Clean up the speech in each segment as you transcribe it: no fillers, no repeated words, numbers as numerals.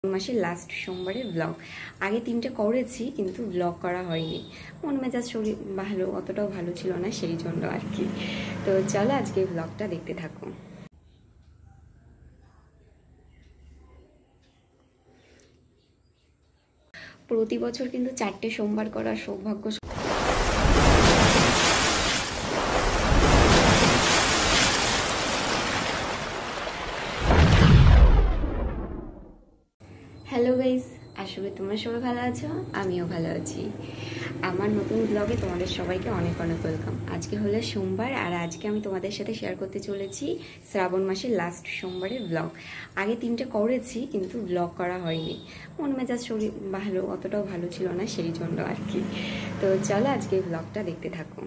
মাসের লাস্ট সোমবারের ব্লগ। আগে 3টে করেছি কিন্তু ব্লগ করা হয়নি, মন মেজাজ শরীর ভালো অতটাও ভালো ছিল না, সেই জন্য আর কি। তো চলো আজকে ব্লগটা দেখতে থাকো। প্রতি বছর কিন্তু 4টে সোমবার করার সৌভাগ্য হ্যালো গাইস, আশা করি তোমরা সবাই ভালো আছো, আমিও ভালো আছি। আমার নতুন ব্লগে তোমাদের সবাইকে অনেক অনেক ওয়েলকাম। আজকে হলো সোমবার আর আজকে আমি তোমাদের সাথে শেয়ার করতে চলেছি শ্রাবণ মাসের লাস্ট সোমবারের ব্লগ। আগে 3টে করেছি কিন্তু ব্লগ করা হয়নি, মন মেজাজ শরীর ভালো অতটাও ভালো ছিল না, সেই জন্য আর কি। তো চলো আজকে ব্লগটা দেখতে থাকো।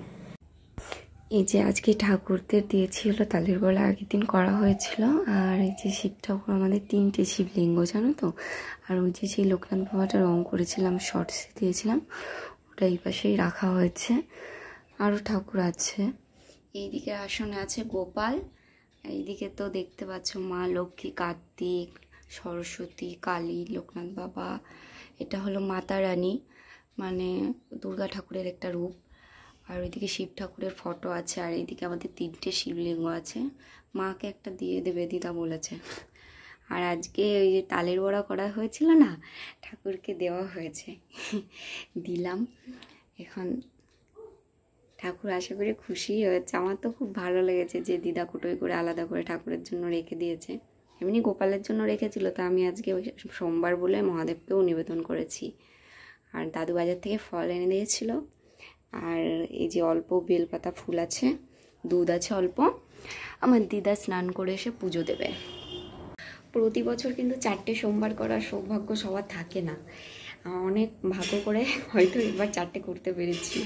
এই যে আজকে ঠাকুরদের দিয়েছিল তালের বলা, আগের দিন করা হয়েছিল। আর এই যে শিব ঠাকুর, আমাদের 3টে শিবলিঙ্গ জানো তো। আর ওই যে সেই লোকনাথ বাবাটা রং করেছিলাম, শর্টসে দিয়েছিলাম, ওটা এই পাশেই রাখা হয়েছে। আরও ঠাকুর আছে, এইদিকে আসনে আছে গোপাল, এইদিকে তো দেখতে পাচ্ছ মা লক্ষ্মী, কার্তিক, সরস্বতী, কালী, লোকনাথ বাবা। এটা হলো মাতা রানী, মানে দুর্গা ঠাকুরের একটা রূপ। আর ওইদিকে শিব ঠাকুরের ফটো আছে। আর এইদিকে আমাদের 3টে শিবলিঙ্গ আছে। মাকে একটা দিয়ে দেবে দিদা বলেছে। আর আজকে ওই যে তালের বড়া করা হয়েছিল না, ঠাকুরকে দেওয়া হয়েছে, দিলাম। এখন ঠাকুর আশা করি খুশি হয়েছে। আমার তো খুব ভালো লেগেছে যে দিদা কুটোই করে আলাদা করে ঠাকুরের জন্য রেখে দিয়েছে। এমনি গোপালের জন্য রেখেছিল, তা আমি আজকে ওই সোমবার বলে মহাদেবকেও নিবেদন করেছি। আর দাদু বাজার থেকে ফল এনে দিয়েছিল। আর এই যে অল্প বেলপাতা ফুল আছে, দুধ আছে অল্প। আমার দিদা স্নান করে এসে পুজো দেবে। প্রতি বছর কিন্তু 4টে সোমবার করার সৌভাগ্য সবার থাকে না, অনেক ভাগ্য করে হয়তো এবার 4টে করতে পেরেছি।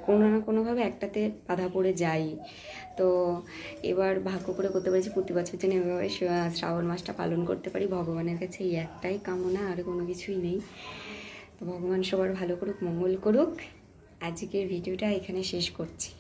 কোনো না কোনোভাবে একটাতে বাধা পড়ে যাই, তো এবার ভাগ্য করে করতে পেরেছি। প্রতি বছর যেন এভাবে শ্রাবণ মাসটা পালন করতে পারি, ভগবানের কাছে এই একটাই কামনা, আর কোনো কিছুই নেই। তো ভগবান সবার ভালো করুক, মঙ্গল করুক। আজকের ভিডিওটা এখানে শেষ করছি।